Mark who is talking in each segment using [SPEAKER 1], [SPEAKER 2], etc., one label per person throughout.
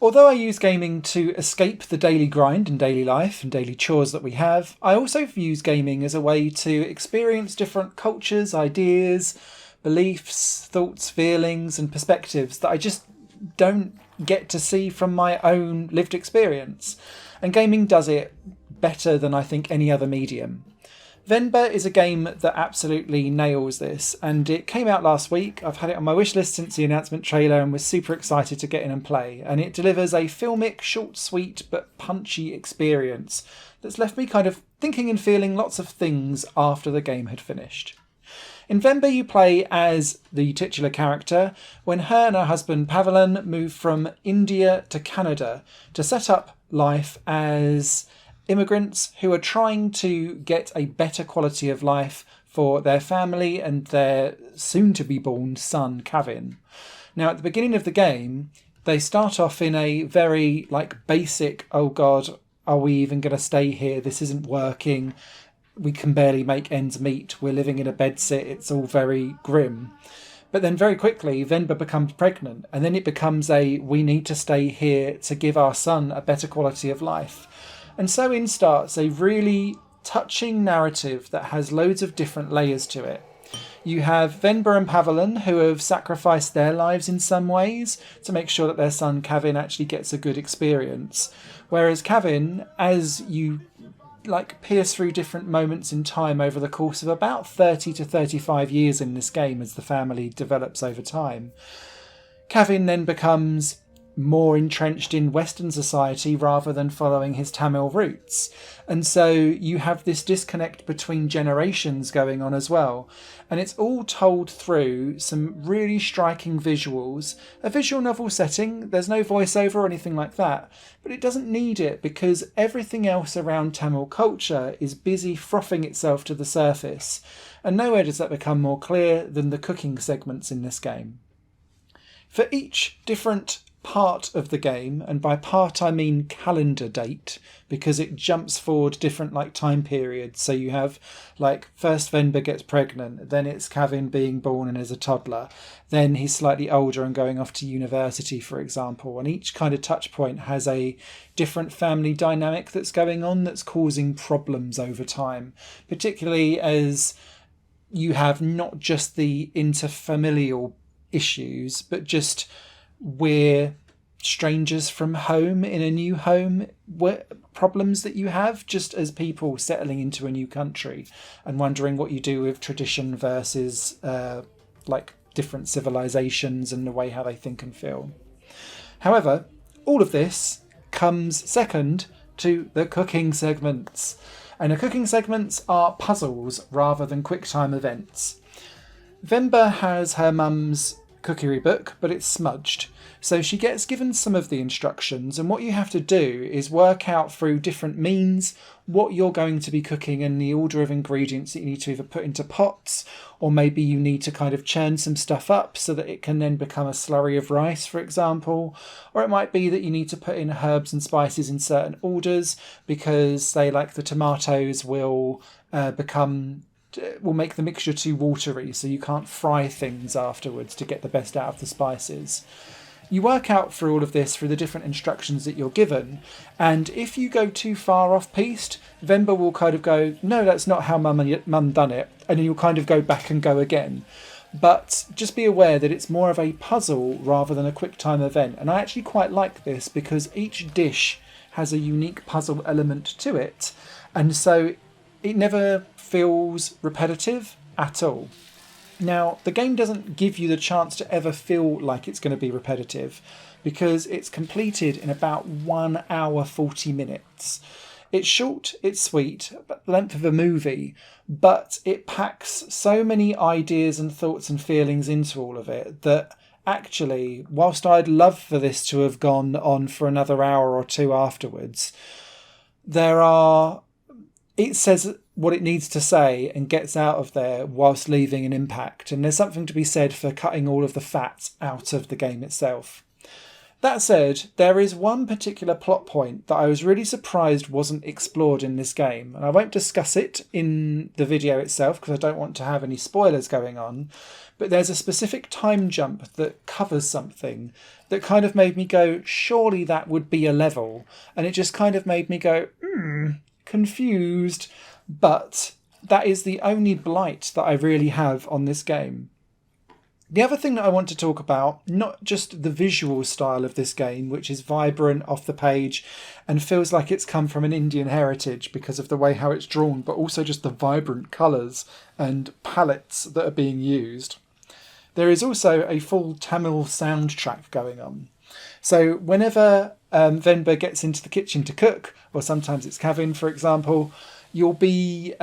[SPEAKER 1] Although I use gaming to escape the daily grind and daily life and daily chores that we have, I also use gaming as a way to experience different cultures, ideas, beliefs, thoughts, feelings, and perspectives that I just don't get to see from my own lived experience. And gaming does it better than I think any other medium. Venba is a game that absolutely nails this, and it came out last week. I've had it on my wish list since the announcement trailer and was super excited to get in and play. And it delivers a filmic, short, sweet, but punchy experience that's left me kind of thinking and feeling lots of things after the game had finished. In Venba, you play as the titular character when her and her husband Pavelan move from India to Canada to set up life as immigrants who are trying to get a better quality of life for their family and their soon-to-be-born son, Kevin. Now, at the beginning of the game, they start off in a very, basic, oh God, are we even going to stay here? This isn't working. We can barely make ends meet. We're living in a bedsit. It's all very grim. But then very quickly, Venba becomes pregnant, and then it becomes we need to stay here to give our son a better quality of life. And so in starts a really touching narrative that has loads of different layers to it. You have Venba and Pavelan who have sacrificed their lives in some ways to make sure that their son Kevin actually gets a good experience. Whereas Kevin, as you pierce through different moments in time over the course of about 30 to 35 years in this game as the family develops over time, Kevin then becomes more entrenched in Western society rather than following his Tamil roots. And so you have this disconnect between generations going on as well. And it's all told through some really striking visuals, a visual novel setting. There's no voiceover or anything like that, but it doesn't need it because everything else around Tamil culture is busy frothing itself to the surface. And nowhere does that become more clear than the cooking segments in this game. For each different part of the game, and by part I mean calendar date, because it jumps forward different time periods. So you have first Venba gets pregnant, then it's Kevin being born and as a toddler, then he's slightly older and going off to university, for example, and each kind of touch point has a different family dynamic that's going on that's causing problems over time, particularly as you have not just the interfamilial issues, but just we're strangers from home in a new home, problems that you have just as people settling into a new country and wondering what you do with tradition versus different civilizations and the way how they think and feel. However, all of this comes second to the cooking segments. And the cooking segments are puzzles rather than quick time events. Venba has her mum's cookery book, but it's smudged. So she gets given some of the instructions, and what you have to do is work out through different means what you're going to be cooking and the order of ingredients that you need to either put into pots, or maybe you need to kind of churn some stuff up so that it can then become a slurry of rice, for example. Or it might be that you need to put in herbs and spices in certain orders because they the tomatoes will make the mixture too watery, so you can't fry things afterwards to get the best out of the spices. You work out through all of this through the different instructions that you're given, and if you go too far off piste, Venba will kind of go, no, that's not how mum done it, and then you'll kind of go back and go again. But just be aware that it's more of a puzzle rather than a quick time event, and I actually quite like this because each dish has a unique puzzle element to it, and so it never feels repetitive at all. Now, the game doesn't give you the chance to ever feel like it's going to be repetitive because it's completed in about 1 hour 40 minutes. It's short, it's sweet, about the length of a movie, but it packs so many ideas and thoughts and feelings into all of it that actually, whilst I'd love for this to have gone on for another hour or two afterwards, it says what it needs to say and gets out of there whilst leaving an impact. And there's something to be said for cutting all of the fat out of the game itself. That said, there is one particular plot point that I was really surprised wasn't explored in this game, and I won't discuss it in the video itself because I don't want to have any spoilers going on, but there's a specific time jump that covers something that kind of made me go, surely that would be a level, and it just kind of made me go, confused, but that is the only blight that I really have on this game. The other thing that I want to talk about, not just the visual style of this game, which is vibrant off the page and feels like it's come from an Indian heritage because of the way how it's drawn, but also just the vibrant colours and palettes that are being used. There is also a full Tamil soundtrack going on. So whenever Venba gets into the kitchen to cook, or sometimes it's Kevin, for example, you'll be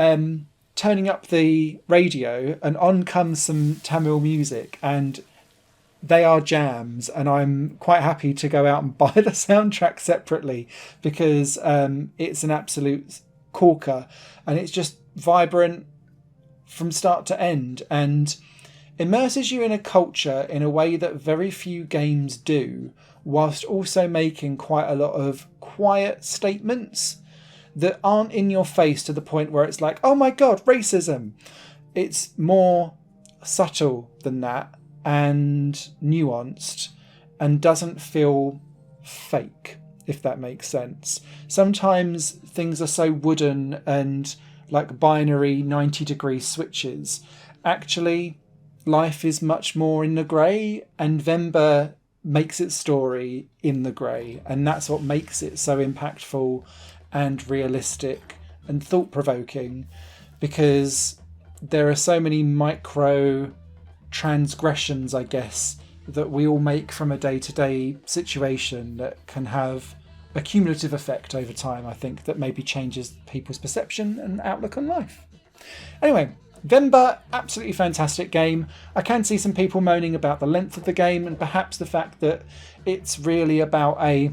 [SPEAKER 1] turning up the radio and on comes some Tamil music, and they are jams, and I'm quite happy to go out and buy the soundtrack separately because it's an absolute corker, and it's just vibrant from start to end and immerses you in a culture in a way that very few games do, whilst also making quite a lot of quiet statements that aren't in your face to the point where it's like, oh my god, racism. It's more subtle than that and nuanced and doesn't feel fake, if that makes sense. Sometimes things are so wooden and like binary 90-degree switches. Actually, life is much more in the grey, and Venba makes its story in the grey, and that's what makes it so impactful and realistic and thought-provoking, because there are so many micro transgressions, I guess, that we all make from a day-to-day situation that can have a cumulative effect over time, I think, that maybe changes people's perception and outlook on life. Anyway, Venba, absolutely fantastic game. I can see some people moaning about the length of the game and perhaps the fact that it's really about a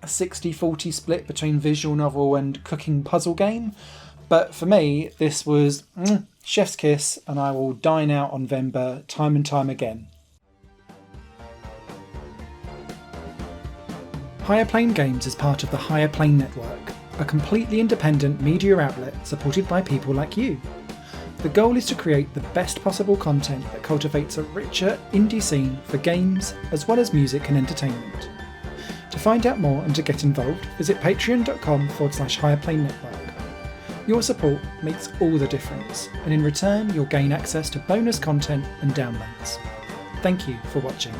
[SPEAKER 1] 60-40 split between visual novel and cooking puzzle game. But for me, this was chef's kiss, and I will dine out on Venba time and time again. Higher Plane Games is part of the Higher Plane Network, a completely independent media outlet supported by people like you. The goal is to create the best possible content that cultivates a richer indie scene for games as well as music and entertainment. To find out more and to get involved, visit patreon.com/higherplane-network. Your support makes all the difference, and in return you'll gain access to bonus content and downloads. Thank you for watching.